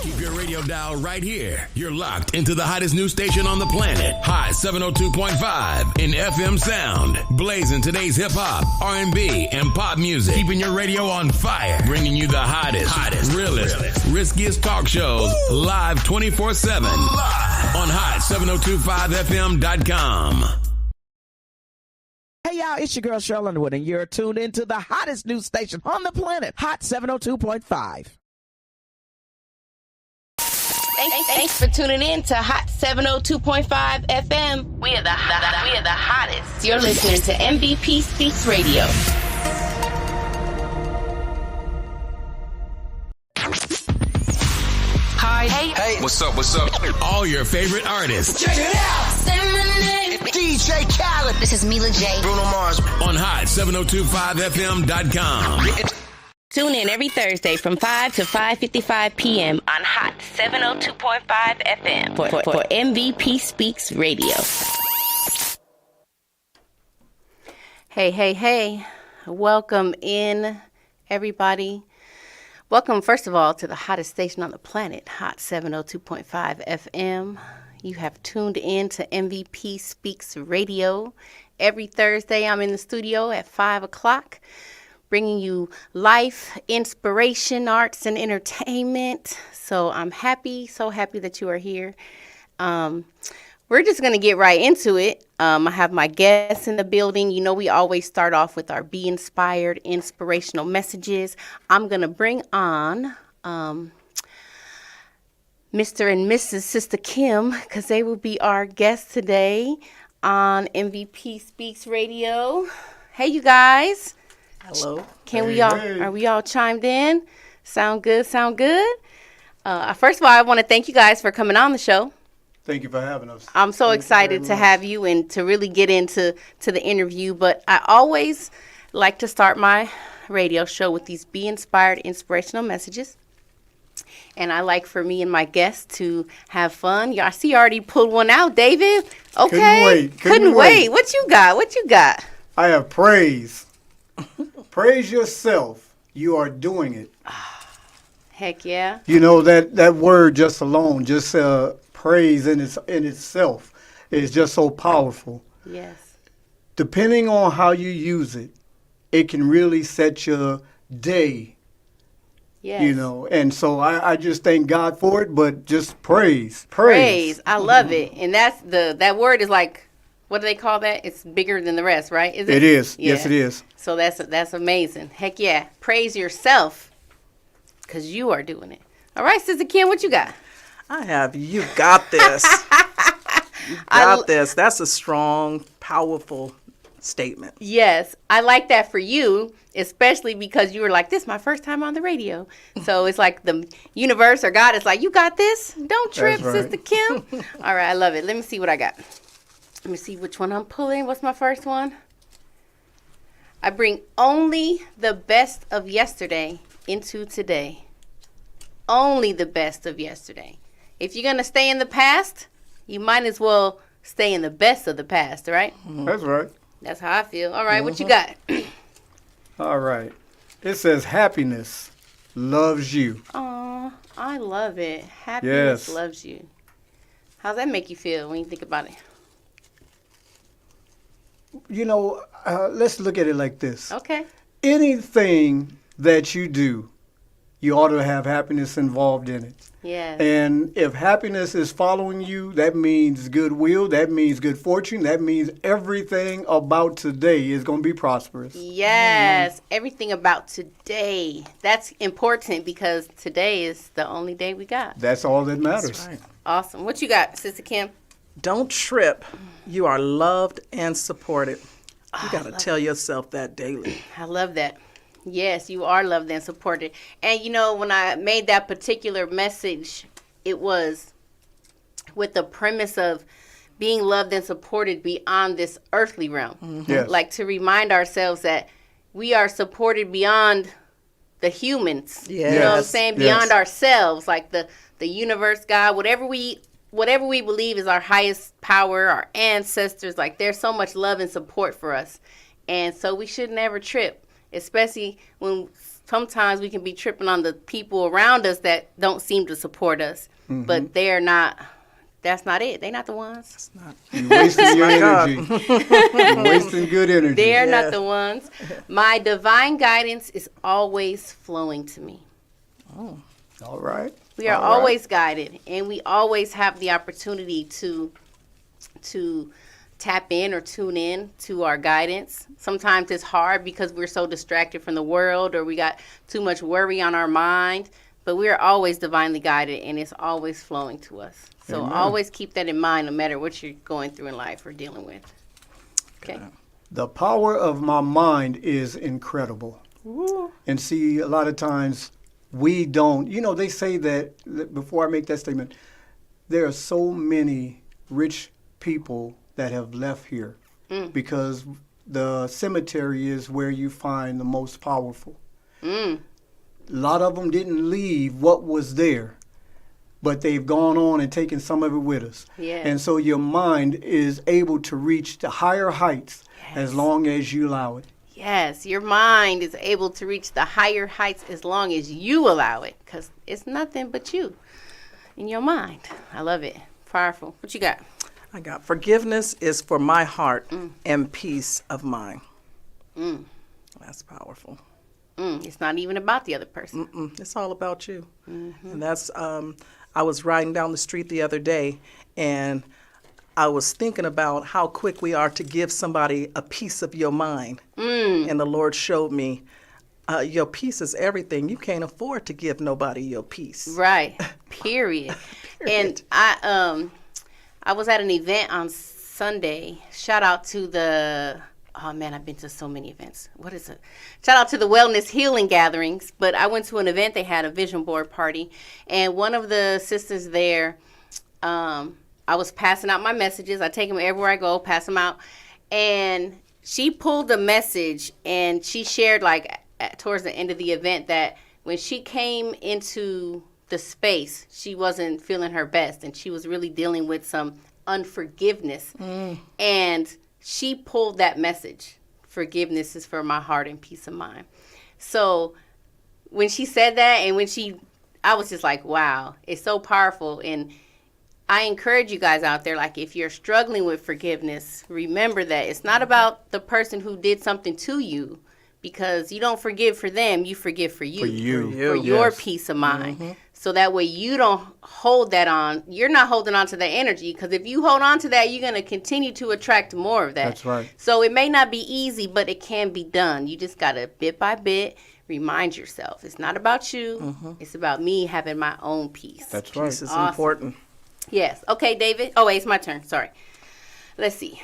Keep your radio dial right here. You're locked into the hottest news station on the planet. Hot 702.5 in FM sound. Blazing today's hip hop, R&B, and pop music. Keeping your radio on fire. Bringing you the hottest, realest, riskiest talk shows live 24/7 on hot7025fm.com. Hey y'all, it's your girl Cheryl Underwood, and you're tuned into the hottest news station on the planet, Hot 702.5. Thanks for tuning in to Hot 702.5 FM. We are the hottest. You're listening to MVP Speaks Radio. Hi. Hey. What's up? All your favorite artists. Check it out. Say my name. DJ Khaled. This is Mila J. Bruno Mars. On hot7025fm.com. Tune in every Thursday from 5 to 5:55 p.m. on Hot 702.5 FM for MVP Speaks Radio. Hey. Welcome in, everybody. Welcome, first of all, to the hottest station on the planet, Hot 702.5 FM. You have tuned in to MVP Speaks Radio. Every Thursday, I'm in the studio at 5 o'clock, bringing you life, inspiration, arts, and entertainment. So I'm so happy that you are here. We're just going to get right into it. I have my guests in the building. You know, we always start off with our Be Inspired, inspirational messages. I'm going to bring on Mr. and Mrs. Sister Kim, because they will be our guests today on MVP Speaks Radio. Hey, you guys. Hello. Are we all chimed in? Sound good? First of all, I want to thank you guys for coming on the show. Thank you for having us. I'm so excited to have you and to really get into the interview. But I always like to start my radio show with these Be Inspired, inspirational messages. And I like for me and my guests to have fun. I see you already pulled one out, David. Okay. Couldn't wait. What you got? I have praise. Praise yourself. You are doing it. Heck yeah. You know, that word just alone, praise in itself is just so powerful. Yes. Depending on how you use it, it can really set your day. Yes. You know, and so I just thank God for it, but just praise. I love it. And that word is like, what do they call that? It's bigger than the rest, right? It is. Yeah. Yes, it is. So that's amazing. Heck yeah. Praise yourself because you are doing it. All right, Sister Kim, what you got? I have You Got This. You got this. That's a strong, powerful statement. Yes. I like that for you, especially because you were like, this is my first time on the radio. So it's like the universe or God is like, you got this? Don't trip, That's right. Sister Kim. All right, I love it. Let me see what I got. Let me see which one I'm pulling. What's my first one? I bring only the best of yesterday into today. Only the best of yesterday. If you're going to stay in the past, you might as well stay in the best of the past, right? That's right. That's how I feel. All right, what you got? All right. It says happiness loves you. Aw, I love it. Happiness Yes. loves you. How's that make you feel when you think about it? You know, let's look at it like this. Okay. Anything that you do, you ought to have happiness involved in it. Yeah. And if happiness is following you, that means goodwill, that means good fortune, that means everything about today is going to be prosperous. Yes, everything about today. That's important because today is the only day we got. That's all that matters. That's right. Awesome. What you got, Sister Kim? Don't trip. You are loved and supported. You got to tell yourself that daily. I love that. Yes, you are loved and supported. And, you know, when I made that particular message, it was with the premise of being loved and supported beyond this earthly realm. Mm-hmm. Yes. Like to remind ourselves that we are supported beyond the humans. Yes. You know what I'm saying? Beyond Yes. ourselves, like the universe, God, whatever we believe is our highest power, our ancestors, like there's so much love and support for us. And so we should never trip, especially when sometimes we can be tripping on the people around us that don't seem to support us, but they're not. That's not it. They're not the ones. You're wasting your energy. You're wasting good energy. They're not the ones. My divine guidance is always flowing to me. All right. We are always guided, and we always have the opportunity to tap in or tune in to our guidance. Sometimes it's hard because we're so distracted from the world, or we got too much worry on our mind, but we are always divinely guided, and it's always flowing to us. So always keep that in mind no matter what you're going through in life or dealing with. Okay. The power of my mind is incredible. Ooh. And see, a lot of times we don't, they say that, before I make that statement, there are so many rich people that have left here because the cemetery is where you find the most powerful. A lot of them didn't leave what was there, but they've gone on and taken some of it with us. Yeah. And so your mind is able to reach the higher heights as long as you allow it. Yes, your mind is able to reach the higher heights as long as you allow it, because it's nothing but you in your mind. I love it. Powerful. What you got? I got forgiveness is for my heart and peace of mind. That's powerful. It's not even about the other person. It's all about you. And that's, I was riding down the street the other day, and I was thinking about how quick we are to give somebody a piece of your mind. And the Lord showed me, your peace is everything. You can't afford to give nobody your peace. Right. Period. And I was at an event on Sunday. Shout out to the... Oh, man, I've been to so many events. What is it? Shout out to the Wellness Healing Gatherings. But I went to an event. They had a vision board party. And one of the sisters there, I was passing out my messages. I take them everywhere I go, pass them out. And she pulled a message, and she shared, towards the end of the event, that when she came into the space, she wasn't feeling her best. And she was really dealing with some unforgiveness. And she pulled that message. Forgiveness is for my heart and peace of mind. So when she said that, and I was just like, wow, it's so powerful. And I encourage you guys out there, if you're struggling with forgiveness, remember that it's not about the person who did something to you, because you don't forgive for them, you forgive for you. For your peace of mind. So that way you don't hold that on. You're not holding on to that energy, because if you hold on to that, you're going to continue to attract more of that. That's right. So it may not be easy, but it can be done. You just got to, bit by bit, remind yourself. It's not about you. It's about me having my own peace. That's right. Peace is important. Yes. Okay, David. Oh, wait, it's my turn. Sorry. Let's see.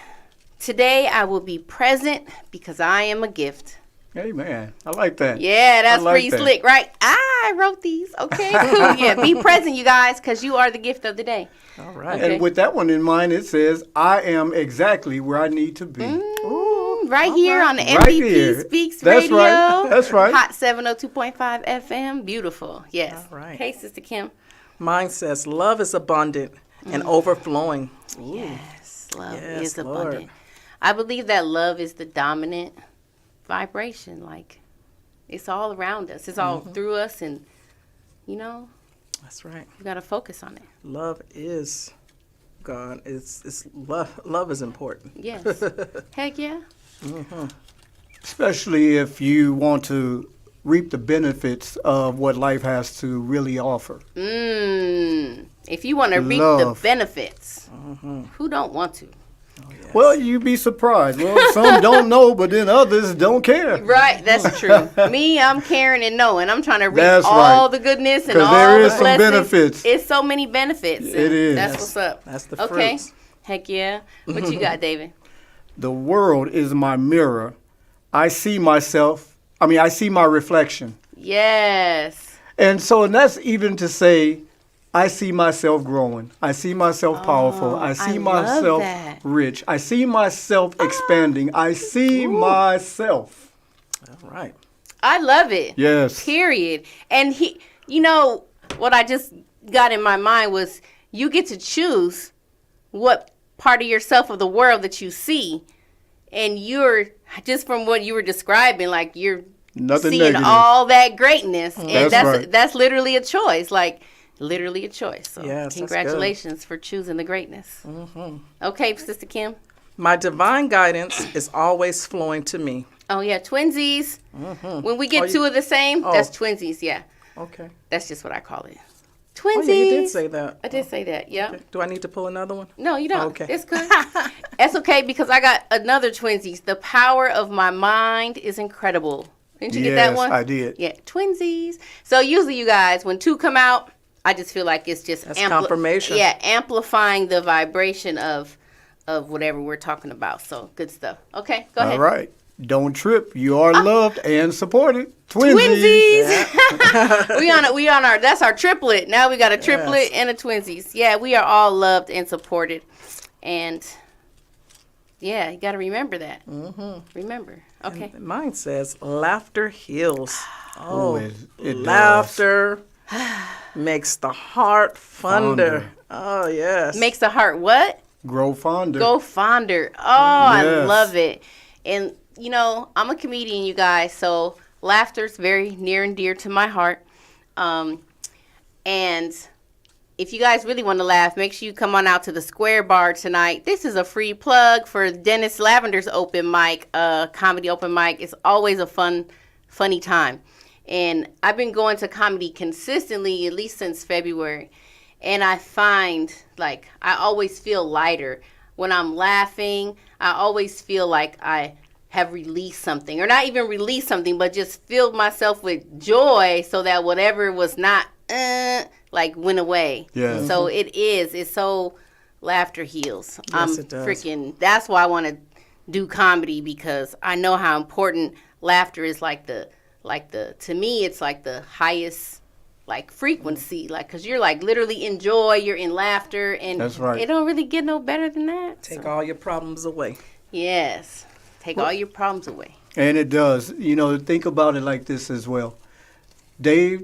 Today I will be present because I am a gift. Hey, man. I like that. Yeah, that's like pretty that. slick, right? I wrote these. Okay, cool. Yeah, be present, you guys, because you are the gift of the day. All right. Okay. And with that one in mind, it says, I am exactly where I need to be. Right here on the Right MVP here. Speaks That's Radio. right. That's right. Hot 702.5 FM. Beautiful. Yes. All right. Okay, Sister Kim. Mine says, love is abundant and overflowing. Yes, love Yes, is Lord. abundant. I believe that love is the dominant vibration. It's all around us. It's all through us, and That's right. you got to focus on it. Love is God. It's love. Love is important. Yes. Heck yeah. Especially if you want to reap the benefits of what life has to really offer. If you want to reap the Love. benefits, who don't want to? Well, you'd be surprised. Well, some don't know, but then others don't care. Right, that's true. Me, I'm caring and knowing. I'm trying to reap That's all right. the goodness and 'Cause all there the is some blessings. benefits. It's so many benefits. It is. That's what's up. That's the Okay. fruits. Heck yeah. What you got, David? The world is my mirror. I see my reflection. Yes. And that's even to say, I see myself growing. I see myself powerful. I see love myself that. rich. I see myself expanding. I see myself. All right. I love it. Yes. Period. And what I just got in my mind was you get to choose what part of yourself of the world that you see. And you're, just from what you were describing, you're Nothing seeing negative. all that greatness. And That's right. that's literally a choice. Like, literally a choice. So Yes, that's good. congratulations for choosing the greatness. Okay, Sister Kim. My divine guidance is always flowing to me. Oh, yeah, twinsies. When we get Oh, you- two of the same, Oh. that's twinsies, yeah. Okay. That's just what I call it. Oh, Twinsies. yeah, you did say that. I did say that, yeah. Do I need to pull another one? No, you don't. Okay. It's good. That's okay because I got another twinsies. The power of my mind is incredible. Didn't you get that Yes, one? I did. Yeah, twinsies. So usually you guys, when two come out, I just feel like it's just That's confirmation. Yeah, amplifying the vibration of whatever we're talking about. So good stuff. Okay, go ahead. All right. Don't trip. You are loved and supported. Twinsies. Twinsies. we on our that's our triplet. Now we got a triplet Yes. and a twinsies. Yeah, we are all loved and supported. And yeah, you got to remember that. Remember. Okay. Mine says laughter heals. Oh, it laughter makes the heart fonder. Fonder. Oh, yes. Makes the heart what? Grow fonder. Go fonder. Oh, I Yes. love it. And you know, I'm a comedian, you guys, so laughter's very near and dear to my heart. And if you guys really want to laugh, make sure you come on out to the Square Bar tonight. This is a free plug for Dennis Lavender's open mic, comedy open mic. It's always a funny time. And I've been going to comedy consistently, at least since February. And I find, like, I always feel lighter. When I'm laughing, I always feel like I have released something. Or not even released something, but just filled myself with joy so that whatever was not, like, went away. Yeah. So it's so laughter heals. Yes, it does. That's why I want to do comedy, because I know how important laughter is. To me, it's like the highest, like, frequency, like, because you're, like, literally in joy, you're in laughter, and That's right. it don't really get no better than that. Take So, all your problems away. yes, take all your problems away. And it does. You know, think about it like this as well.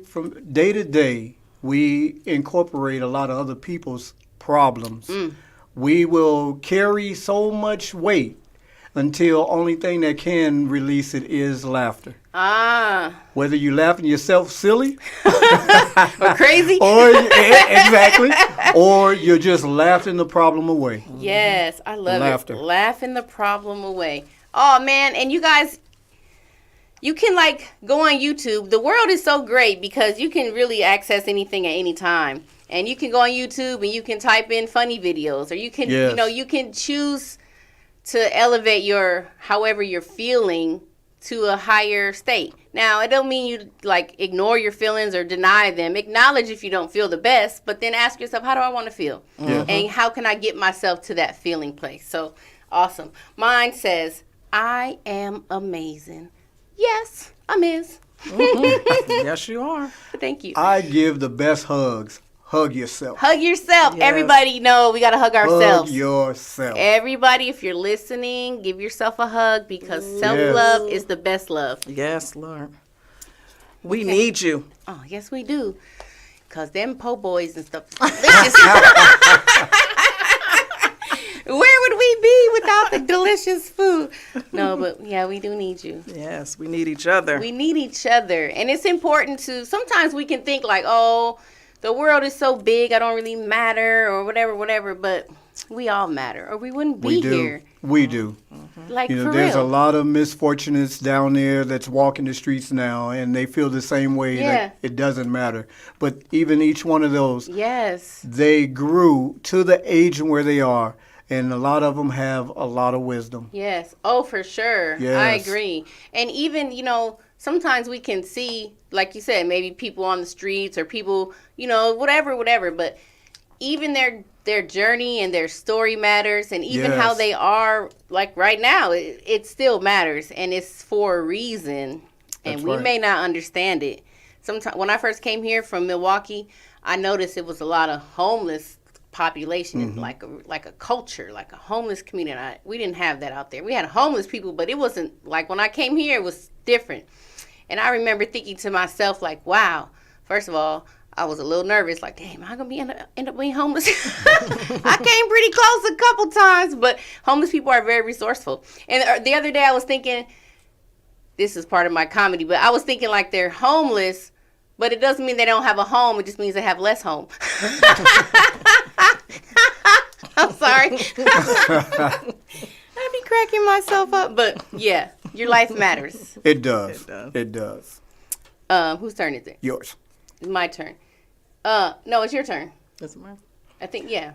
From day to day, we incorporate a lot of other people's problems. We will carry so much weight until only thing that can release it is laughter. Whether you laughing yourself silly Or crazy? or exactly, or you're just laughing the problem away. Yes, I love Laughter. it. Laughing the problem away. Oh, man. And you guys, you can, like, go on YouTube. The world is so great because you can really access anything at any time. And you can go on YouTube and you can type in funny videos, or you can, Yes. you know, you can choose to elevate however you're feeling to a higher state. Now, it don't mean you, like, ignore your feelings or deny them. Acknowledge if you don't feel the best, but then ask yourself, how do I want to feel? And how can I get myself to that feeling place? So, awesome. Mine says, I am amazing. Yes, I'm is. Yes, you are. Thank you. I give the best hugs. Hug yourself. Hug yourself. Yes. Everybody know we got to hug ourselves. Hug yourself. Everybody, if you're listening, give yourself a hug, because self-love is the best love. Yes, Lord. We need you. Oh, yes, we do. Because them po' boys and stuff. Delicious. Where would we be without the delicious food? No, but yeah, we do need you. Yes, we need each other. We need each other. And it's important to, sometimes we can think like, oh, the world is so big, I don't really matter, or whatever, but we all matter, or we wouldn't be We do. here. We do. Like, You know, for there's real. a lot of misfortunates down there that's walking the streets now, and they feel the same way Yeah. that it doesn't matter. But even each one of those, Yes. they grew to the age where they are, and a lot of them have a lot of wisdom. Yes. Oh, for sure. I Yes. agree. And even, you know, sometimes we can see, like you said, maybe people on the streets or people, you know, whatever, but even their journey and their story matters, and even how Yes. they are, like right now, it still matters, and it's for a reason, and That's we right. may not understand it. Sometimes when I first came here from Milwaukee, I noticed it was a lot of homeless population, and like a culture, like a homeless community. We didn't have that out there. We had homeless people, but it wasn't like when I came here, it was different. And I remember thinking to myself, like, wow, first of all, I was a little nervous, like, damn, am I going to end up being homeless? I came pretty close a couple times, but homeless people are very resourceful. And the other day I was thinking, this is part of my comedy, but I was thinking like they're homeless, but it doesn't mean they don't have a home. It just means they have less home. I'm sorry. I'd be cracking myself up, but yeah, your life matters. It does. It does. Whose turn is it? Yours. It's my turn. No, it's your turn. Is it mine? I think, yeah.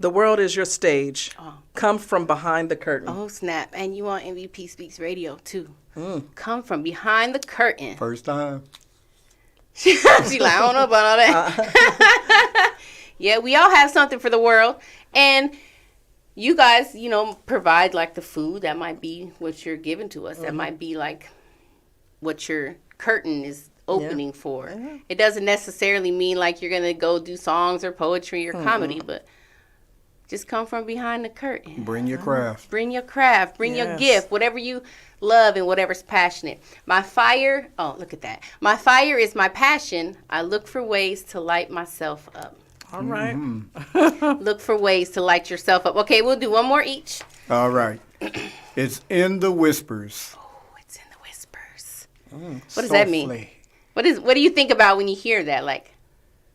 The world is your stage. Come from behind the curtain. Oh, snap. And you on MVP Speaks Radio, too. Come from behind the curtain. First time. She like, I don't know about all that. Yeah, we all have something for the world. And you guys, you know, provide like the food. That might be what you're giving to us. That might be like what your curtain is opening for. Yeah. It doesn't necessarily mean like you're going to go do songs or poetry or comedy, but just come from behind the curtain. Bring your craft. Bring your craft. Bring your gift. Whatever you love and whatever's passionate. My fire, oh, look at that. My fire is my passion. I look for ways to light myself up. All right. Look for ways to light yourself up. Okay, we'll do one more each. All right. It's in the whispers. Oh, it's in the whispers. What does that mean? What do you think about when you hear that? Like,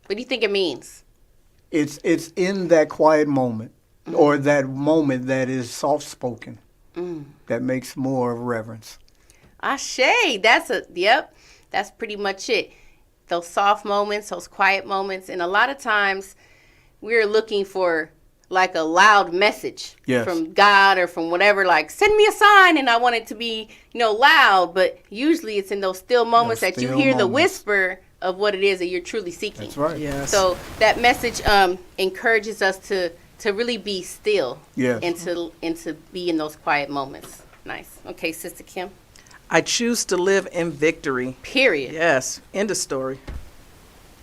what do you think it means? It's in that quiet moment, or that moment that is soft-spoken, that makes more of reverence. Ashe, that's pretty much it. Those soft moments, those quiet moments, and a lot of times we're looking for like a loud message from God or from whatever, like send me a sign, and I want it to be, you know, loud, but usually it's in those still moments that you hear the whisper of what it is that you're truly seeking. That's right. Yes. So that message encourages us to really be still and to be in those quiet moments. Nice. Okay, Sister Kim. I choose to live in victory. Period. Yes. End of story.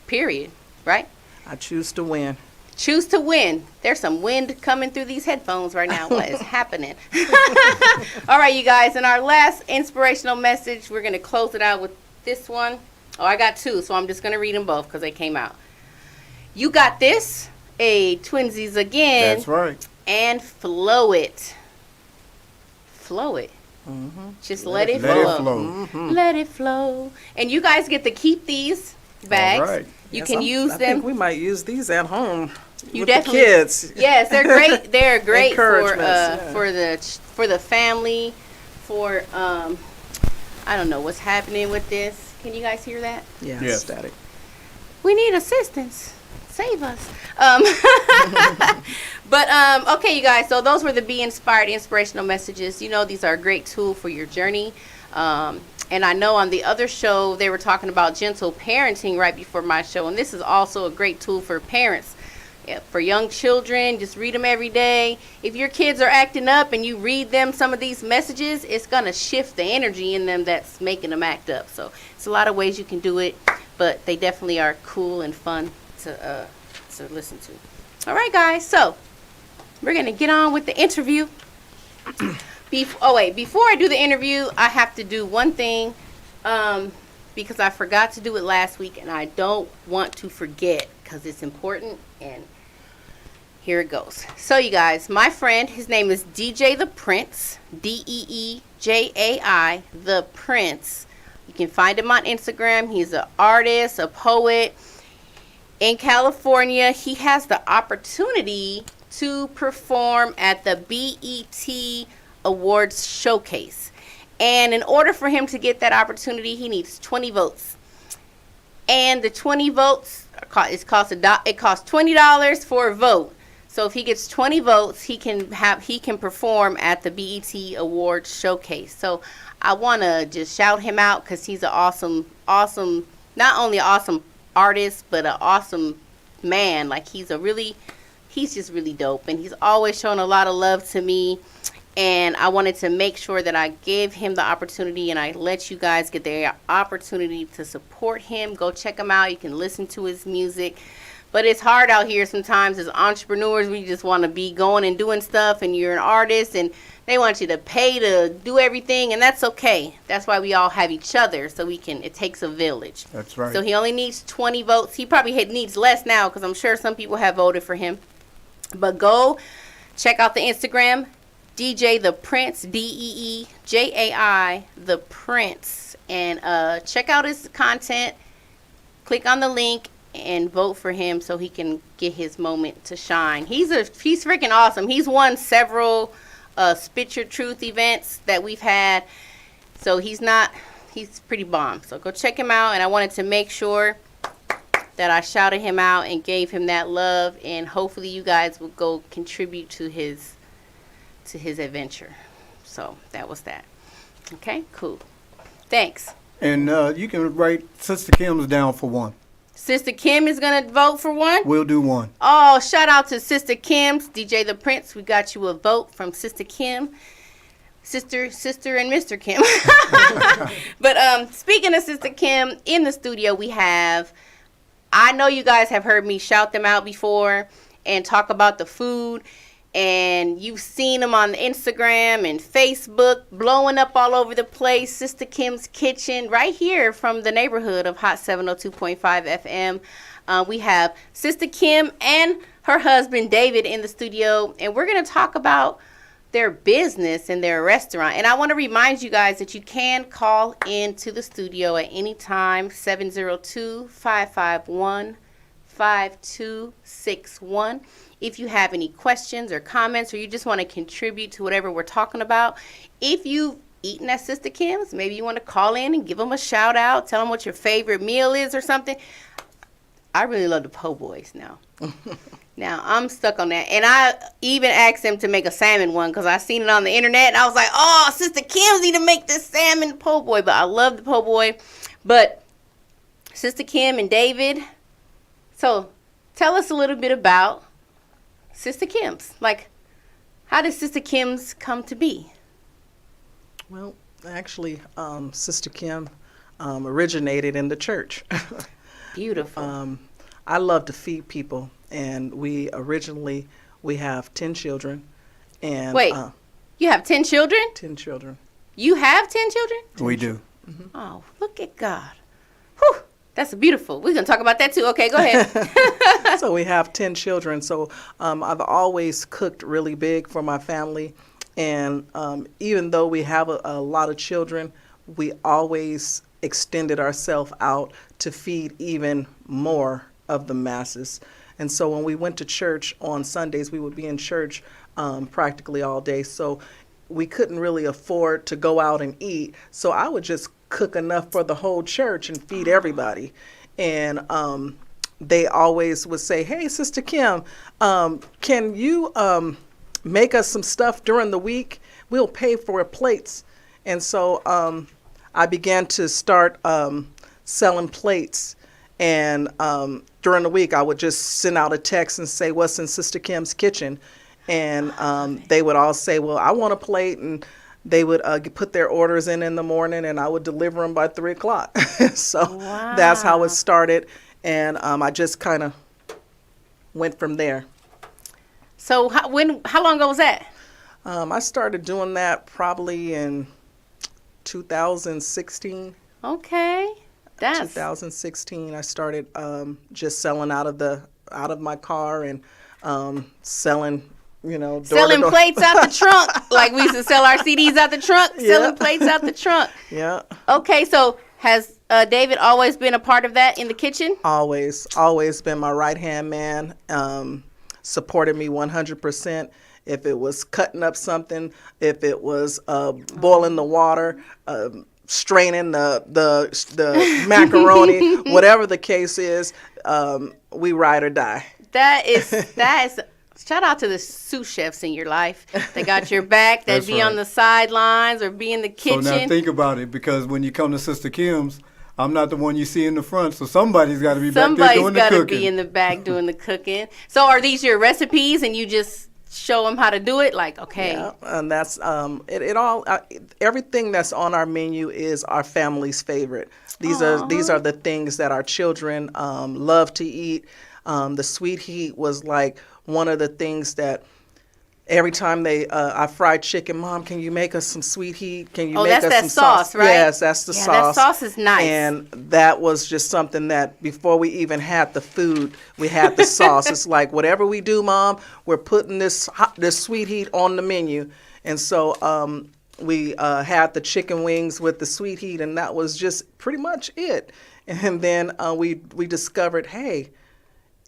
Period. Right? I choose to win. Choose to win. There's some wind coming through these headphones right now. What is happening? All right, you guys. In our last inspirational message, we're going to close it out with this one. Oh, I got two, so I'm just going to read them both because they came out. You got this. Twinsies again. That's right. And flow it. Flow it. Just let it flow. Let it flow. And you guys get to keep these bags. All right. You can use them. I think we might use these at home. You with definitely, the kids. Yes, they're great. They're great for the family. For I don't know what's happening with this. Can you guys hear that? Yeah. Static. We need assistance. Save us. But okay, you guys. So those were the Be Inspired inspirational messages. You know, these are a great tool for your journey. And I know on the other show they were talking about gentle parenting right before my show, and this is also a great tool for parents. Yeah, for young children, just read them every day. If your kids are acting up and you read them some of these messages, it's going to shift the energy in them that's making them act up. So it's a lot of ways you can do it, but they definitely are cool and fun to listen to. All right, guys. So we're going to get on with the interview. Before I do the interview, I have to do one thing because I forgot to do it last week, and I don't want to forget because it's important, and here it goes. So, you guys, my friend, his name is DJ The Prince, Deejai, The Prince. You can find him on Instagram. He's an artist, a poet. In California, he has the opportunity to perform at the BET Awards Showcase. And in order for him to get that opportunity, he needs 20 votes. And the 20 votes, it costs $20 for a vote. So if he gets 20 votes, he can perform at the BET Awards Showcase. So I want to just shout him out because he's an awesome, not only an awesome artist, but an awesome man. Like he's just really dope, and he's always shown a lot of love to me. And I wanted to make sure that I gave him the opportunity, and I let you guys get the opportunity to support him. Go check him out. You can listen to his music. But it's hard out here sometimes as entrepreneurs. We just want to be going and doing stuff, and you're an artist, and they want you to pay to do everything, and that's okay. That's why we all have each other, so it takes a village. That's right. So he only needs 20 votes. He probably needs less now because I'm sure some people have voted for him. But go check out the Instagram, DJ The Prince, DeeJai The Prince, and check out his content. Click on the link and vote for him so he can get his moment to shine. He's freaking awesome. He's won several Spit Your Truth events that we've had. So he's pretty bomb. So go check him out. And I wanted to make sure that I shouted him out and gave him that love. And hopefully you guys will go contribute to his adventure. So that was that. Okay, cool. Thanks. And you can write Sister Kim's down for one. Sister Kim is going to vote for one? We'll do one. Oh, shout out to Sister Kim's, DJ The Prince. We got you a vote from Sister Kim. Sister and Mr. Kim. But speaking of Sister Kim, in the studio we have, I know you guys have heard me shout them out before and talk about the food. And you've seen them on Instagram and Facebook, blowing up all over the place. Sister Kim's Kitchen, right here from the neighborhood of Hot 702.5 FM. We have Sister Kim and her husband, David, in the studio. And we're going to talk about their business and their restaurant. And I want to remind you guys that you can call into the studio at any time, 702-551-5261. If you have any questions or comments, or you just want to contribute to whatever we're talking about. If you've eaten at Sister Kim's, maybe you want to call in and give them a shout out, tell them what your favorite meal is or something. I really love the po' boys now. Now, I'm stuck on that. And I even asked them to make a salmon one because I seen it on the internet. And I was like, oh, Sister Kim's need to make this salmon po' boy. But I love the po' boy. But Sister Kim and David, so tell us a little bit about Sister Kim's. Like, how did Sister Kim's come to be? Well, actually, Sister Kim originated in the church. Beautiful. I love to feed people, and we have 10 children. And wait, you have 10 children? 10 children. You have 10 children? We do. Mm-hmm. Oh, look at God. Whew, that's beautiful. We're going to talk about that too. Okay, go ahead. So we have 10 children. So I've always cooked really big for my family. And even though we have a lot of children, we always extended ourselves out to feed even more of the masses. And so when we went to church on Sundays, we would be in church practically all day. So we couldn't really afford to go out and eat. So I would just cook enough for the whole church and feed everybody. And they always would say, hey, Sister Kim, can you make us some stuff during the week? We'll pay for plates. And so I began to start selling plates. And during the week, I would just send out a text and say, what's in Sister Kim's kitchen? And they would all say, well, I want a plate. And they would put their orders in the morning, and I would deliver them by 3 o'clock. So wow. That's how it started. And I just kind of went from there. So how long ago was that? I started doing that probably in 2016. Okay. 2016, I started just selling out of my car and selling, selling plates out the trunk, like we used to sell our CDs out the trunk. Yeah. Selling plates out the trunk. Yeah. Okay, so has David always been a part of that in the kitchen? Always been my right-hand man. Supported me 100%. If it was cutting up something, if it was boiling the water, straining the macaroni, whatever the case is, we ride or die. That is shout out to the sous chefs in your life that got your back, that be right on the sidelines or be in the kitchen. So now think about it, because when you come to Sister Kim's, I'm not the one you see in the front, so somebody's got to be back there doing the cooking. Somebody's got to be in the back doing the cooking. So are these your recipes and you just show them how to do it? Like, okay. Yeah, and that's everything that's on our menu is our family's favorite. These are the things that our children love to eat. The sweet heat was like one of the things that every time I fried chicken, Mom, can you make us some sweet heat? Can you make that's us that some sauce, right? Yes, that's the Yeah, sauce. that sauce is nice. And that was just something that before we even had the food, we had the sauce. It's like, whatever we do, Mom, we're putting this sweet heat on the menu. And so we had the chicken wings with the sweet heat, and that was just pretty much it. And then we discovered, hey,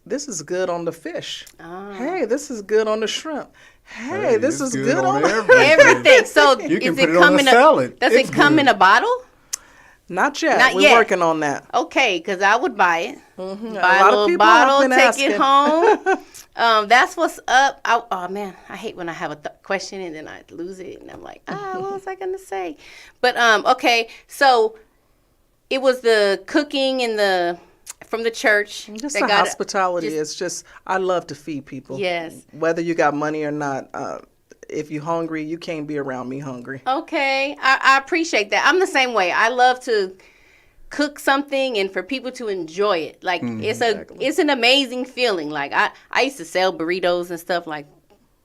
this is good on the fish. Hey, this is good on the shrimp. Hey, this is good on everything. So You can is put it it on come a in salad. Does It's it come good. in a bottle? Not yet. Not We're yet. working on that. Okay, because I would buy it. Mm-hmm. Buy a little bottle, take it home. That's what's up. Oh man, I hate when I have a question and then I lose it, and I'm like, what was I gonna say? But okay, so it was the cooking and from the church. Just that the got hospitality. It's just, I love to feed people. Yes. Whether you got money or not, if you're hungry, you can't be around me hungry. Okay, I appreciate that. I'm the same way. I love to cook something and for people to enjoy it. Like it's an amazing feeling. Like I used to sell burritos and stuff like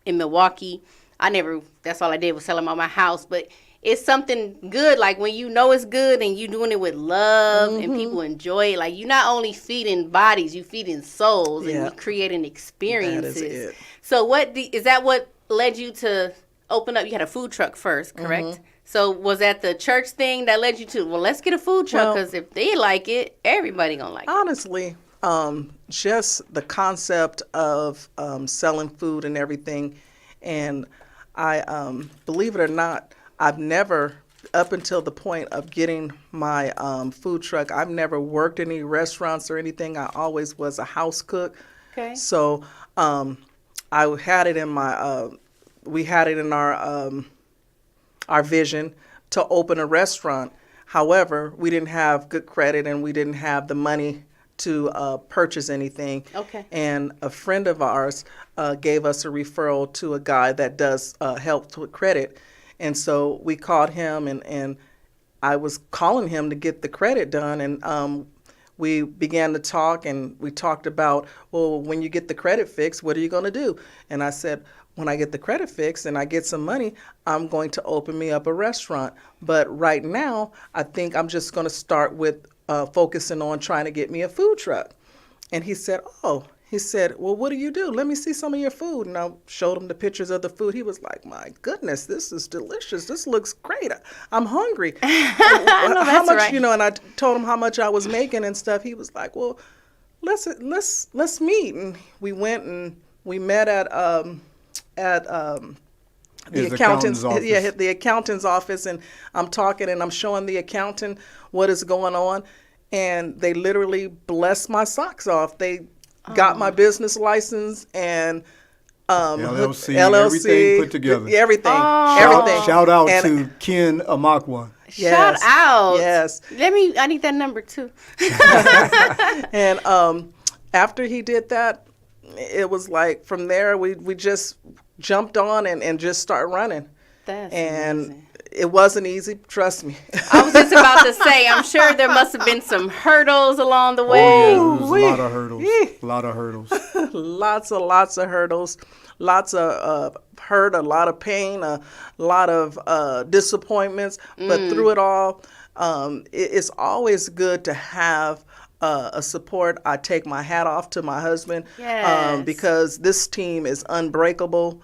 in Milwaukee. That's all I did was sell them on my house, but it's something good, like when you know it's good and you doing it with love and people enjoy it. Like you're not only feeding bodies, you feeding souls and you creating experiences. That is it. So is that what led you to open up? You had a food truck first, correct? So was that the church thing that led you to, well, let's get a food truck, because if they like it, everybody gonna like it. Honestly, just the concept of selling food and everything. And I, believe it or not, I've never, up until the point of getting my food truck, I've never worked in any restaurants or anything. I always was a house cook. Okay. So I had it in we had it in our vision to open a restaurant. However, we didn't have good credit and we didn't have the money to purchase anything. Okay. And a friend of ours gave us a referral to a guy that does help with credit. And so we called him, and I was calling him to get the credit done. And we began to talk, and we talked about, well, when you get the credit fixed, what are you going to do? And I said, when I get the credit fixed and I get some money, I'm going to open me up a restaurant. But right now, I think I'm just going to start with focusing on trying to get me a food truck. And he said, well, what do you do? Let me see some of your food. And I showed him the pictures of the food. He was like, my goodness, this is delicious. This looks great. I'm hungry. How much, right. and I told him how much I was making and stuff. He was like, well, let's meet. And we went and we met at the accountant's office. Yeah, the accountant's office. And I'm talking and I'm showing the accountant what is going on. And they literally blessed my socks off. They got my business license and LLC, everything put together. Everything. Shout out to Ken Amakwa. Shout out. Yes. I need that number too. And after he did that, it was like from there we just jumped on and just started running. That's and amazing. It wasn't easy, trust me. I was just about to say, I'm sure there must have been some hurdles along the way. Oh, yeah, there was a lot of hurdles. A lot of hurdles. Lots of hurdles. Lots of hurt, a lot of pain, a lot of disappointments. But through it all, it's always good to have a support. I take my hat off to my husband because this team is unbreakable.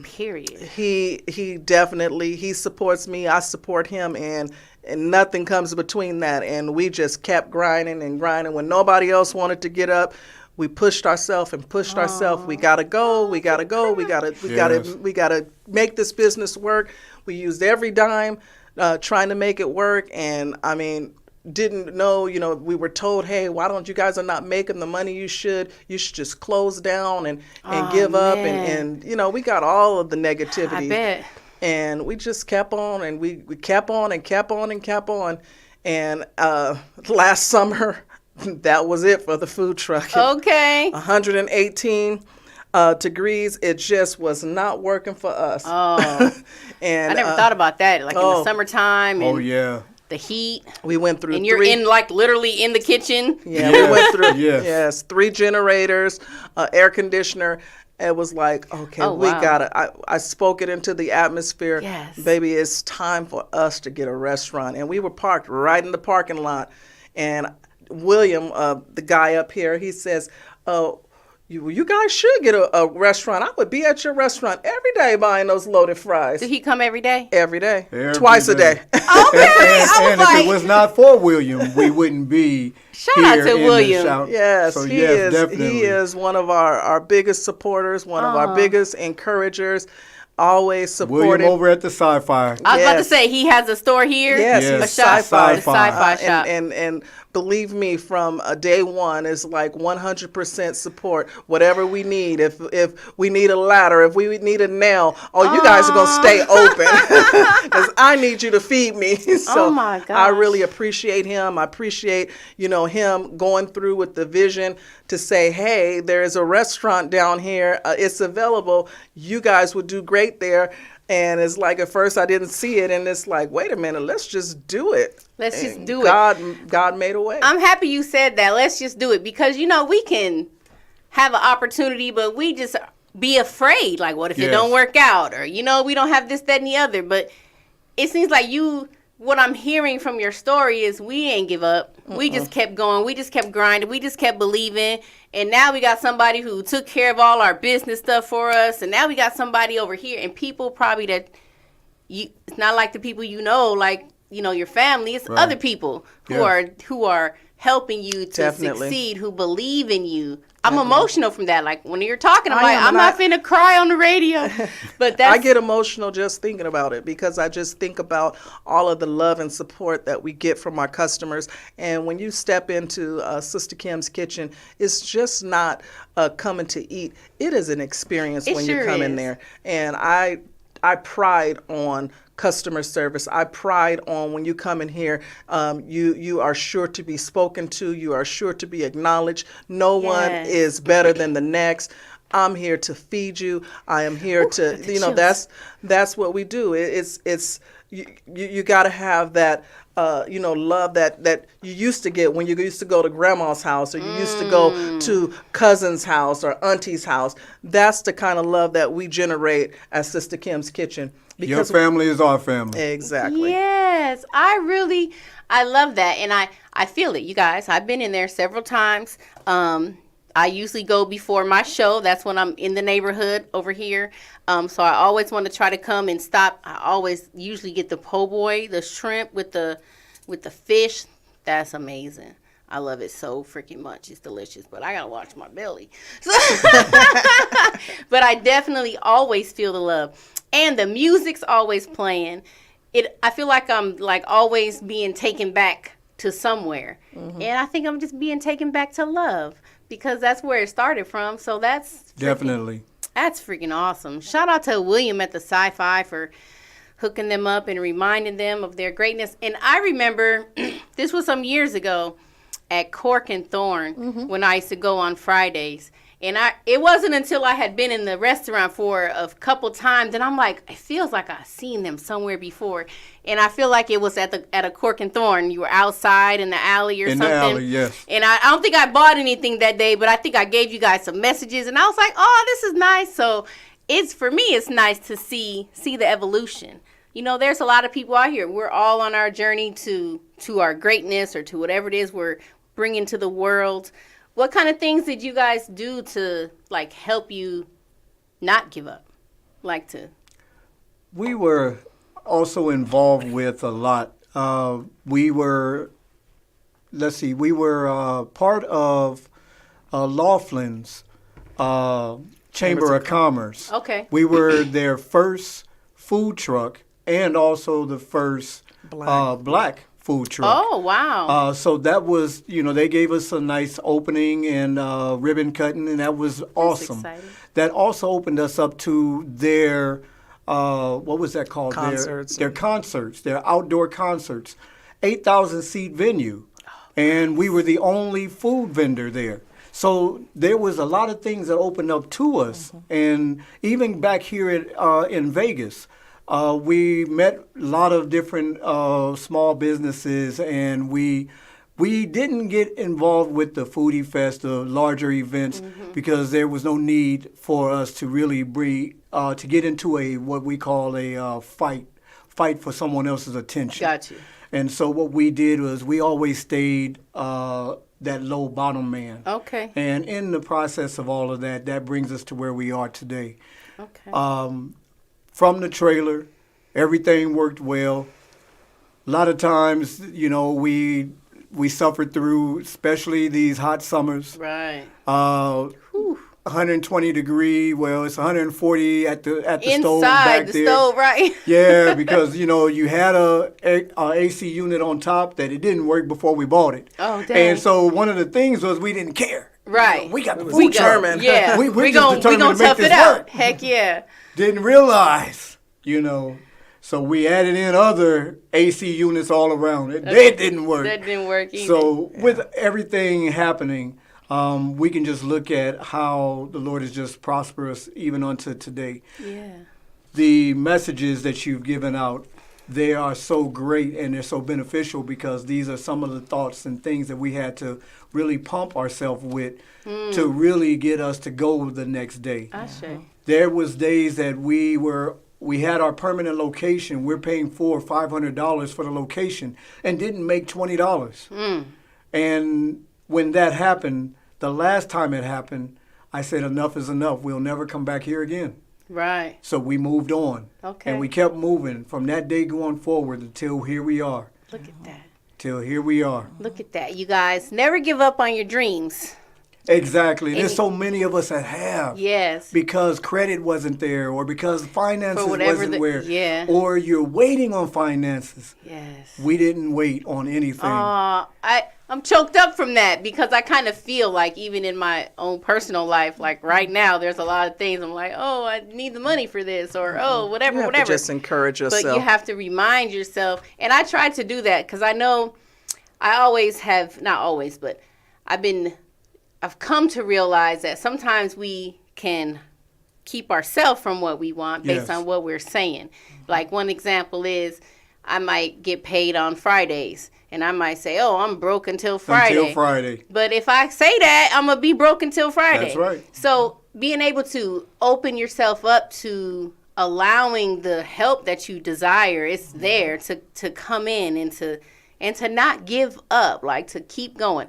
Period. He definitely supports me. I support him, and nothing comes between that. And we just kept grinding and grinding. When nobody else wanted to get up, we pushed ourselves and pushed ourselves. We gotta go. We gotta make this business work. We used every dime trying to make it work. And I mean, didn't know, we were told, hey, why don't you guys are not making the money you should just close down and give up. And we got all of the negativity. I bet. And we just kept on and we kept on and kept on and kept on. And last summer, that was it for the food truck. Okay. 118 degrees. It just was not working for us. Oh. And I never thought about that. Like in the summertime. And Oh, yeah. the heat. We went through and you're in like literally in the kitchen. Yeah, we went through 3 3 generators, air conditioner, it was like, okay, Oh, we wow. gotta. I spoke it into the atmosphere. Yes. Baby, it's time for us to get a restaurant. And we were parked right in the parking lot. And William, the guy up here, he says, you guys should get a restaurant. I would be at your restaurant every day buying those loaded fries. Did he come every day? Every day. Every Twice a day. day. Okay, And if it was not for William, we wouldn't be Shout out here to in the William. shout. Yes, So he yes, is. definitely. He is one of our biggest supporters, one of our biggest encouragers. Always William supportive. over at the Sci-Fi. I was about to Yes. say he has a store here. Yes, Yes. A he's shop. sci-fi. The sci-fi shop. And believe me, from day one, it's like 100% support. Whatever we need, if we need a ladder, if we need a nail, you guys are gonna stay open because I need you to feed me. So Oh, my I gosh. really appreciate him. I appreciate him going through with the vision to say, hey, there is a restaurant down here. It's available. You guys would do great there. And it's like at first I didn't see it, and it's like, wait a minute, let's just do it. Let's just And do it. God made a way. I'm happy you said that. Let's just do it because we can have an opportunity, but we just be afraid. Like, what if it Yes. don't work out, or we don't have this, that, and the other. But it seems like what I'm hearing from your story is we ain't give up. We just kept going. We just kept grinding. We just kept believing. And now we got somebody who took care of all our business stuff for us. And now we got somebody over here, and people probably that it's not like the people like your family. It's other people who are helping you to Definitely. succeed, who believe in you. I'm emotional from that. Like when you're talking, I'm I like, am, I'm not finna cry on the radio. But that's I get emotional just thinking about it because I just think about all of the love and support that we get from our customers. And when you step into Sister Kim's kitchen, it's just not coming to eat. It is an experience It when sure you come in is. there. And I pride on customer service. I pride on when you come in here, you are sure to be spoken to. You are sure to be acknowledged. No one Yes. is better than the next. I'm here to feed you. I am here to, that's what we do. It's you got to have that, love that you used to get when you used to go to grandma's house or you used to go to cousin's house or auntie's house. That's the kind of love that we generate at Sister Kim's Kitchen. Your family is our family. Exactly. Yes, I love that, and I feel it, you guys. I've been in there several times. I usually go before my show. That's when I'm in the neighborhood over here. So I always want to try to come and stop. I always usually get the po' boy, the shrimp with the fish. That's amazing. I love it so freaking much. It's delicious, but I gotta watch my belly. But I definitely always feel the love. And the music's always playing. I feel like I'm like always being taken back to somewhere. And I think I'm just being taken back to love because that's where it started from. So that's freaking awesome. Shout out to William at the Sci-Fi for hooking them up and reminding them of their greatness. And I remember this was some years ago at Cork and Thorn when I used to go on Fridays. And it wasn't until I had been in the restaurant for a couple times, and I'm like, it feels like I've seen them somewhere before. And I feel like it was at a Cork and Thorn. You were outside in the alley or something. In the alley, yes. And I don't think I bought anything that day, but I think I gave you guys some messages, and I was like, oh, this is nice. So for me, it's nice to see the evolution. There's a lot of people out here. We're all on our journey to our greatness or to whatever it is we're bringing to the world. What kind of things did you guys do to help you not give up? We were also involved with a lot. We were part of Laughlin's Chamber of Commerce. Okay. We were their first food truck and also the first black food truck. Oh, wow. So that was, they gave us a nice opening and ribbon cutting, and that was awesome. exciting. That also opened us up to their, what was that called? Concerts. Their concerts, their outdoor concerts. 8,000-seat venue. And we were the only food vendor there. So there was a lot of things that opened up to us. And even back here in Vegas, we met a lot of different small businesses, and we We didn't get involved with the Foodie Fest, the larger events, because there was no need for us to really to get into what we call a fight for someone else's attention. Got you. And so what we did was we always stayed that low bottom man. Okay. And in the process of all of that, that brings us to where we are today. Okay. From the trailer, everything worked well. A lot of times, you know, we suffered through, especially these hot summers. Right. 120 degree. Well, it's 140 at the stove back Inside the there. stove, right? Yeah, because you know you had a AC unit on top that it didn't work before we bought it. Oh, dang. And so one of the things was we didn't care. Right. You know, we got the We food truck. determined. Yeah. we just gonna determined to make tough this it out. work. Heck yeah. Didn't realize, you know. So we added in other AC units all around it. That didn't work. That didn't work either. So with everything happening, we can just look at how the Lord is just prosperous even unto today. Yeah. The messages that you've given out, they are so great and they're so beneficial because these are some of the thoughts and things that we had to really pump ourselves with to really get us to go the next day. Ashe. There was days that we had our permanent location. We're paying $400 or $500 for the location and didn't make $20. And when that happened, the last time it happened, I said, enough is enough. We'll never come back here again. Right. So we moved on. Okay. And we kept moving from that day going forward until here we are. Look at that. Till here we are. Look at that, you guys. Never give up on your dreams. Exactly. There's so many of us that have. Yes. Because credit wasn't there or because finances For whatever wasn't the- where. yeah. Or you're waiting on finances. Yes. We didn't wait on anything. I'm choked up from that because I kind of feel like even in my own personal life, like right now, there's a lot of things I'm like, oh, I need the money for this or, oh, whatever, You have whatever. to just encourage yourself. But you have to remind yourself. And I try to do that because I know I always have, not always, but I've come to realize that sometimes we can keep ourselves from what we want based Yes. on what we're saying. Like one example is I might get paid on Fridays and I might say, oh, I'm broke until Friday. Until Friday. But if I say that, I'm going to be broke until Friday. That's right. So being able to open yourself up to allowing the help that you desire, it's there to come in and to not give up, like to keep going.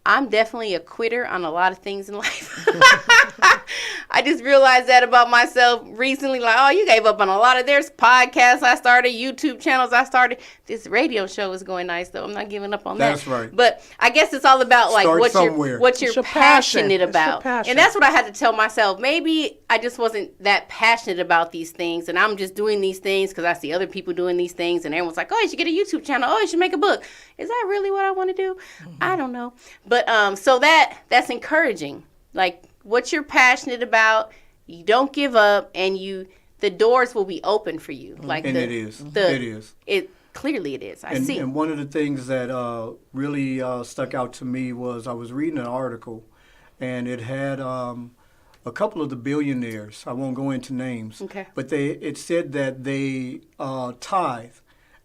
I'm definitely a quitter on a lot of things in life. I just realized that about myself recently. Like, oh, you gave up on a lot of. There's podcasts I started, YouTube channels I started. This radio show is going nice, though. I'm not giving up on that. That's right. But I guess it's all about like Start what somewhere. you're It's your passion. passionate It's your about. passion. And that's what I had to tell myself. Maybe I just wasn't that passionate about these things, and I'm just doing these things because I see other people doing these things, and everyone's like, oh, you should get a YouTube channel. Oh, you should make a book. Is that really what I want to do? I don't know. But so that's encouraging. Like what you're passionate about, you don't give up, and the doors will be open for you. Like And it is. It is. It clearly it is. I see. And one of the things that really stuck out to me was I was reading an article, and it had a couple of the billionaires. I won't go into names. Okay. But it said that they tithe,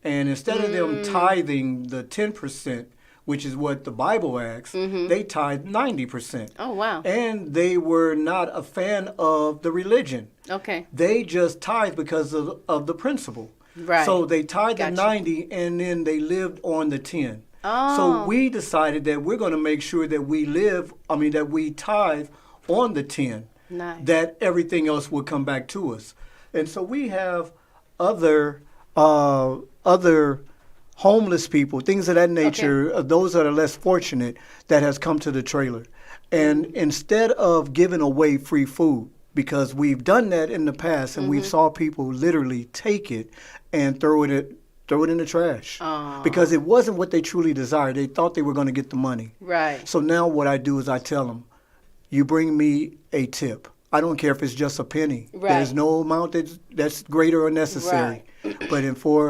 and instead of them tithing the 10%, which is what the Bible asks, they tithe 90%. Oh, wow. And they were not a fan of the religion. Okay. They just tithe because of the principle. Right. So they tied the Gotcha. 90 and then they lived on the 10. Oh. So we decided that we're going to make sure that that we tithe on the 10. Nice. That everything else will come back to us. And so we have other homeless people, things of that nature, those that are less fortunate that has come to the trailer. And instead of giving away free food, because we've done that in the past and we've saw people literally take it and throw it in the trash. Because it wasn't what they truly desired. They thought they were going to get the money. Right. So now what I do is I tell them, you bring me a tip. I don't care if it's just a penny. Right. There's no amount that's greater or necessary. But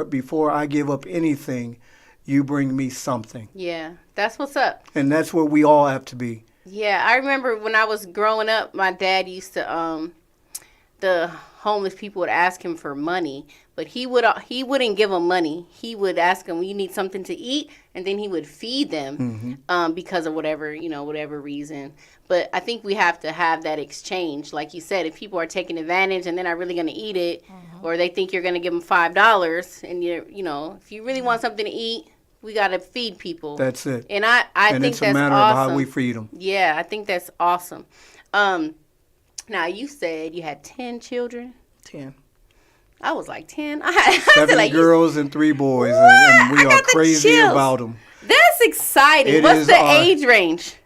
before I give up anything, you bring me something. Yeah, that's what's up. And that's where we all have to be. Yeah, I remember when I was growing up, my dad used to, the homeless people would ask him for money, but he wouldn't give them money. He would ask them, "You need something to eat," and then he would feed them because of whatever reason. But I think we have to have that exchange, like you said. If people are taking advantage and they're not really going to eat it, or they think you're going to give them $5, and if you really want something to eat, we got to feed people. That's it. And I think it's that's a matter awesome. of how we feed them. Yeah, I think that's awesome. Now, you said you had 10 children. 10. I was like 10. 7 girls and 3 boys, and we I are got the crazy chills. about them. That's exciting. It What's is the our- age range?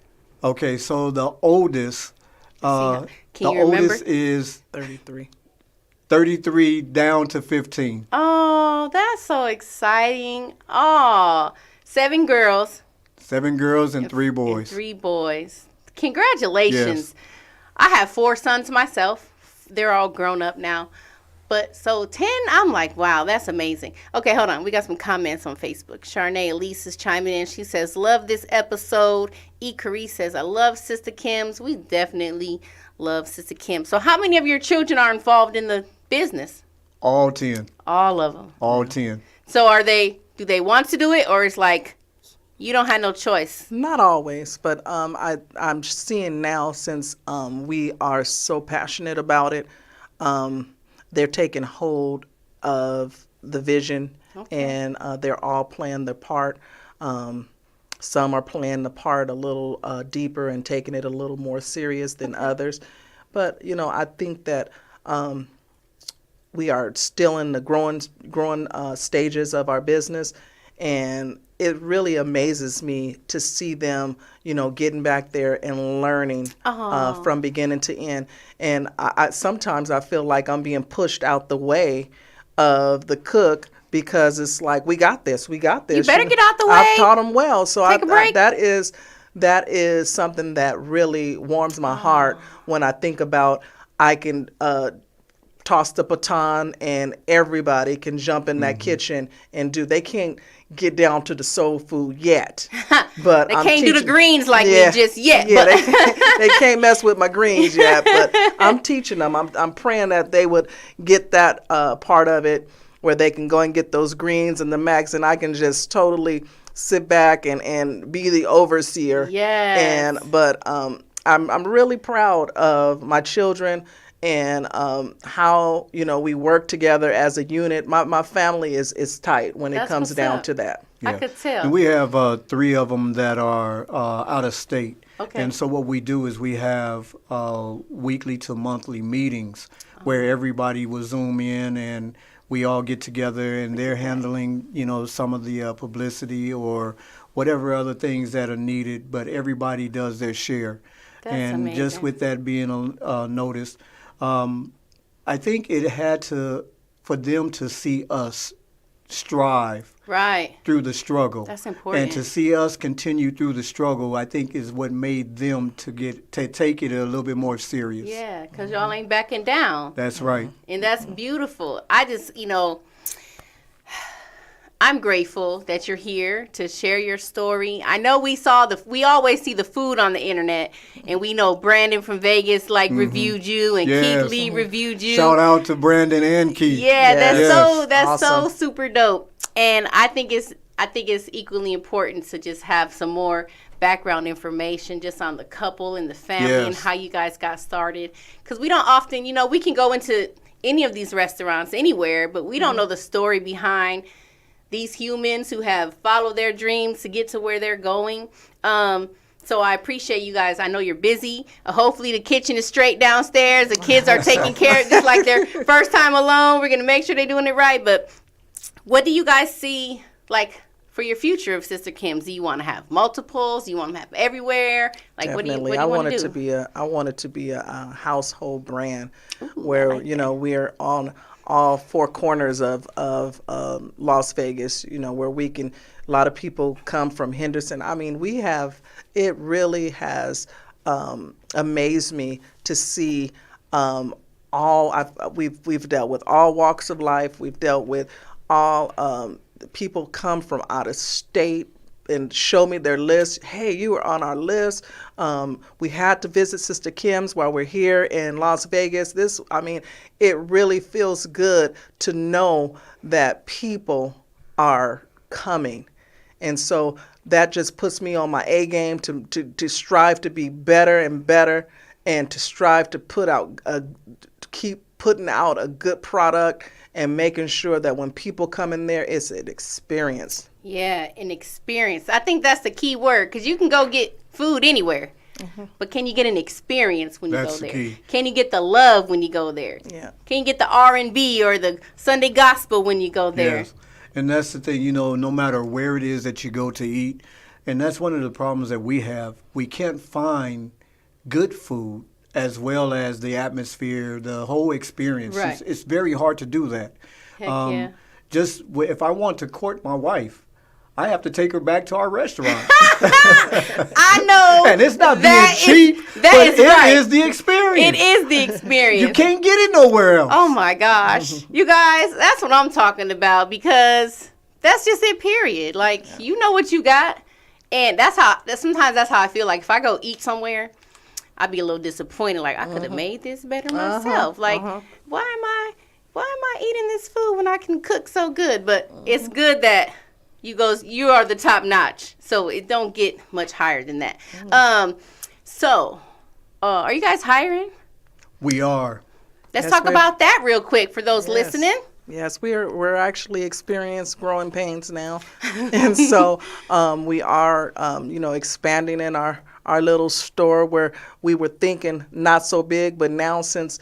Okay, so the oldest, Can the you remember? oldest is 33. 33 down to 15. Oh, that's so exciting. Oh, 7 girls. 7 girls and 3 And boys. 3 boys. Congratulations. Yes. I have 4 sons myself. They're all grown up now. But so 10, I'm like, wow, that's amazing. Okay, hold on. We got some comments on Facebook. Charnay Elise is chiming in. She says, love this episode. E. Carrie says, I love Sister Kim's. We definitely love Sister Kim. So how many of your children are involved in the business? All 10. All of them. All 10. So do they want to do it, or it's like you don't have no choice? Not always, but I'm seeing now, since we are so passionate about it, they're taking hold of the vision, and they're all playing their part. Some are playing the part a little deeper and taking it a little more serious than others. But, I think that we are still in the growing stages of our business, and it really amazes me to see them, getting back there and learning from beginning to end. And I sometimes I feel like I'm being pushed out the way of the cook, because it's like, we got this. You better get out the way. I've taught them well, so Take a break. that is something that really warms my heart when I think about I can toss the baton and everybody can jump in that kitchen and do. They can't get down to the soul food yet, but They can't do the greens like me just yet. Yeah, But they can't mess with my greens yet, but I'm teaching them. I'm praying that they would get that part of it, where they can go and get those greens and the macs, and I can just totally sit back and be the overseer. Yes. But I'm really proud of my children, and how we work together as a unit. My family is tight when it That's comes what's down up. to that. I could tell. And we have 3 of them that are out of state. Okay. And so what we do is we have weekly to monthly meetings where everybody will Zoom in, and we all get together, and they're handling, some of the publicity or whatever other things that are needed, but everybody does their share. That's and just amazing. with that being noticed, I think it had for them to see us strive Right. through the struggle. That's important. And to see us continue through the struggle, I think, is what made them to take it a little bit more serious. Yeah, because y'all ain't backing down. That's right. And that's beautiful. I just, I'm grateful that you're here to share your story. I know we always see the food on the internet, and we know Brandon from Vegas reviewed you, and Yes. Keith Lee reviewed you. Shout out to Brandon and Keith. Yeah, Yes. that's so Awesome. super dope. And I think it's equally important to just have some more background information just on the couple and the family and Yes. how you guys got started. Because we don't often, we can go into any of these restaurants anywhere, but we don't know the story behind these humans who have followed their dreams to get to where they're going. So I appreciate you guys. I know you're busy. Hopefully the kitchen is straight downstairs. The kids are taken care of just like their first time alone. We're going to make sure they're doing it right. But what do you guys see for your future of Sister Kim's? Do you want to have multiples? Do you want to have everywhere? What do you Definitely. want to do? I want it to be a household brand where we are on all 4 corners of Las Vegas. Where we can. A lot of people come from Henderson. I mean, it really has amazed me to see we've dealt with all walks of life. We've dealt with all people come from out of state, and show me their list. Hey, you were on our list. We had to visit Sister Kim's while we're here in Las Vegas. It really feels good to know that people are coming. And so that just puts me on my A game to strive to be better and better, and to strive to keep putting out a good product and making sure that when people come in there, it's an experience. Yeah, an experience. I think that's the key word, because you can go get food anywhere, but can you get an experience when you That's go the there? key. Can you get the love when you go there? Yeah. Can you get the R&B or the Sunday gospel when you go there? Yes. And that's the thing, no matter where it is that you go to eat, and that's one of the problems that we have. We can't find good food as well as the atmosphere, the whole experience. Right. It's very hard to do that. Heck yeah. Just if I want to court my wife, I have to take her back to our restaurant. I know. And it's not being that cheap, is but it right. is the experience. It is the experience. You can't get it nowhere else. Oh my gosh. You guys, that's what I'm talking about, because that's just it, period. Like, you know what you got. And sometimes that's how I feel. Like, if I go eat somewhere, I'd be a little disappointed. Like, I could have made this better myself. Like, why am I eating this food when I can cook so good? But it's good that you are the top notch. So it don't get much higher than that. Are you guys hiring? We are. Let's talk about that real quick for those listening. Yes, we're actually experiencing growing pains now, and so we are expanding in our little store where we were thinking not so big, but now since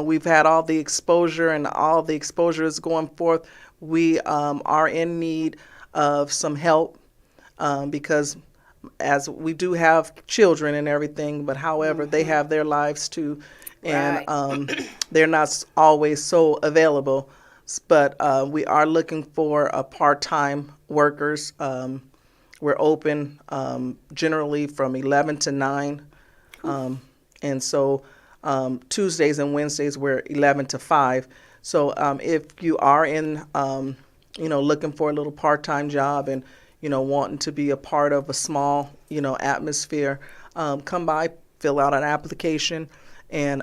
we've had all the exposure and all the exposure is going forth, we are in need of some help because as we do have children and everything, but however they have their lives too, and they're not always so available. But we are looking for part-time workers. We're open generally from 11 to 9. And so Tuesdays and Wednesdays we're 11 to 5. So if you are in, looking for a little part-time job and, wanting to be a part of a small, atmosphere, come by, fill out an application, and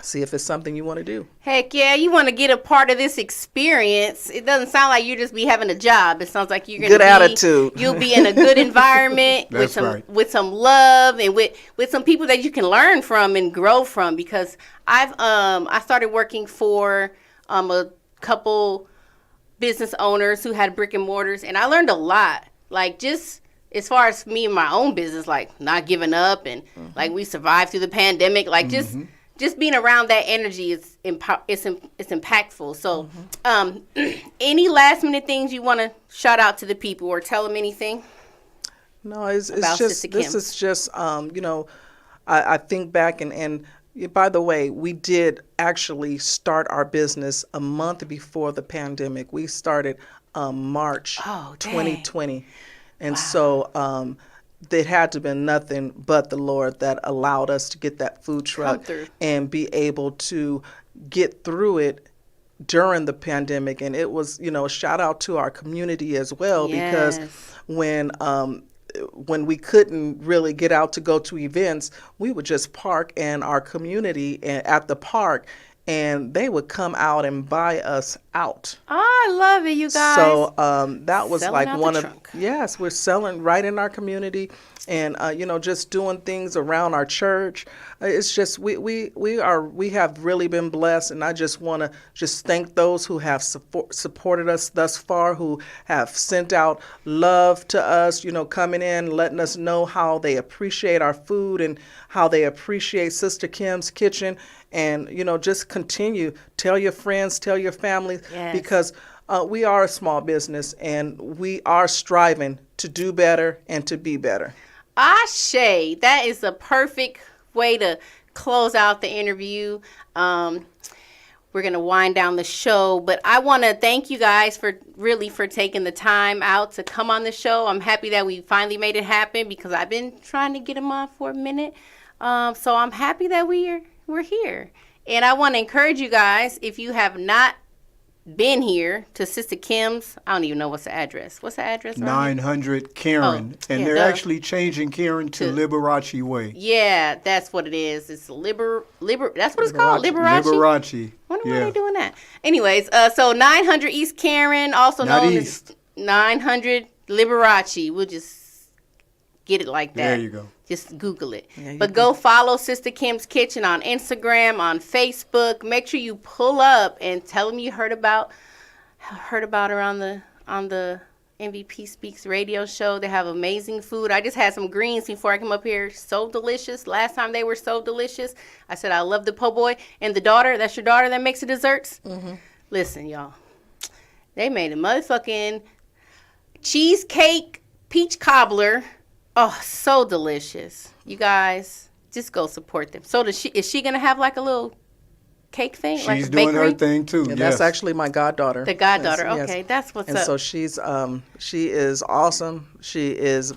see if it's something you want to do. Heck yeah, you want to get a part of this experience. It doesn't sound like you just be having a job. It sounds like you're going to good attitude. You'll be in a good environment with some love and with some people that you can learn from and grow from. Because I started working for a couple business owners who had brick and mortars, and I learned a lot. Like, just as far as me and my own business, like not giving up and like we survived through the pandemic, like just being around that energy is impactful. So any last minute things you want to shout out to the people or tell them anything? No, it's just, this is just, I think back and by the way, we did actually start our business a month before the pandemic. We started March 2020. And so it had to have been nothing but the Lord that allowed us to get that food truck and be able to get through it during the pandemic. And it was, a shout out to our community as well, because when we couldn't really get out to go to events, we would just park in our community at the park, and they would come out and buy us out. Oh, I love it, you guys. So that was selling like out one the of trunk. Yes, we're selling right in our community, and just doing things around our church. It's just we have really been blessed, and I just want to just thank those who have supported us thus far, who have sent out love to us, coming in, letting us know how they appreciate our food and how they appreciate Sister Kim's Kitchen. And, just continue. Tell your friends, tell your family, because we are a small business and we are striving to do better and to be better. Ashe, that is a perfect way to close out the interview. We're going to wind down the show, but I want to thank you guys for taking the time out to come on the show. I'm happy that we finally made it happen because I've been trying to get them on for a minute. So I'm happy that we're here. And I want to encourage you guys, if you have not been here to Sister Kim's. I don't even know what's the address. What's the address? 900 Karen. Oh, and yeah, they're duh. actually changing Karen to Liberace Way. Yeah, that's what it is. It's that's what it's called, Liberace. Liberace. Wonder why they doing that. Anyways, so 900 East Karen, also Not known East. as 900 Liberace. We'll just get it like that. There you go. Just Google it. Yeah, but go follow Sister Kim's Kitchen on Instagram, on Facebook. Make sure you pull up and tell them you heard about her on the MVP Speaks radio show. They have amazing food. I just had some greens before I came up here. So delicious. Last time they were so delicious. I said I love the po' boy. And the daughter, that's your daughter that makes the desserts? Mm-hmm. Listen, y'all. They made a motherfucking cheesecake peach cobbler. Oh, so delicious. You guys, just go support them. So is she going to have like a little cake thing? She's like a doing bakery? her thing too. Yeah, Yes. that's actually my goddaughter. The goddaughter. Yes, Okay, yes. that's what's and up. so she is awesome. She is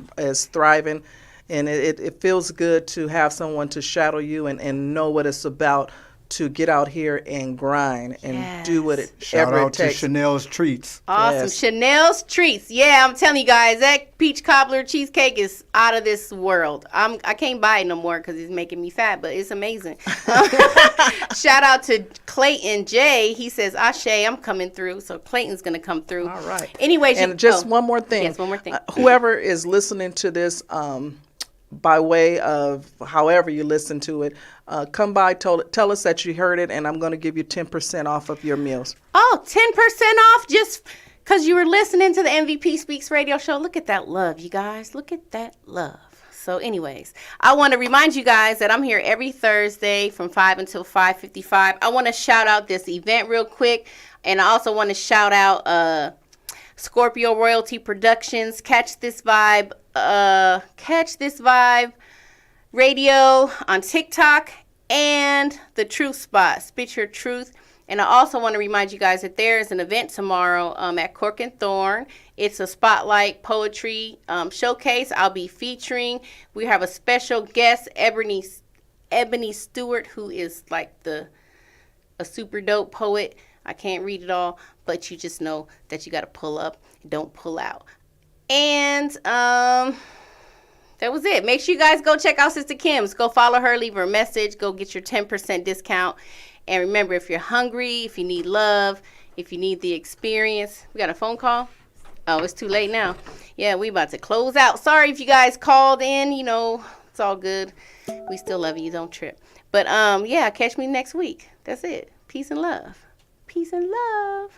thriving, and it feels good to have someone to shadow you and know what it's about, to get out here and grind and do what it Shout ever out it to takes. Chanel's Treats. Awesome. Yes. Chanel's Treats. Yeah, I'm telling you guys, that peach cobbler cheesecake is out of this world. I can't buy it no more because it's making me fat, but it's amazing. Shout out to Clayton J. He says, Ashe, I'm coming through. So Clayton's going to come through. All right. Anyways, And just one more thing. Yes, one more thing. Whoever is listening to this by way of however you listen to it, come by, tell us that you heard it, and I'm going to give you 10% off of your meals. Oh, 10% off just because you were listening to the MVP Speaks radio show. Look at that love, you guys. Look at that love. So anyways, I want to remind you guys that I'm here every Thursday from 5 until 5:55. I want to shout out this event real quick, and I also want to shout out Scorpio Royalty Productions. Catch This Vibe Radio on TikTok, and the Truth Spot, Spit Your Truth. And I also want to remind you guys that there is an event tomorrow at Cork and Thorn. It's a spotlight poetry showcase. I'll be featuring. We have a special guest, Ebony Stewart, who is like a super dope poet. I can't read it all, but you just know that you got to pull up, don't pull out. And that was it. Make sure you guys go check out Sister Kim's. Go follow her, leave her a message, go get your 10% discount. And remember, if you're hungry, if you need love, if you need the experience. We got a phone call? Oh, it's too late now. Yeah, we about to close out. Sorry if you guys called in. You know, it's all good. We still love you. Don't trip. But, yeah, catch me next week. That's it. Peace and love. Peace and love.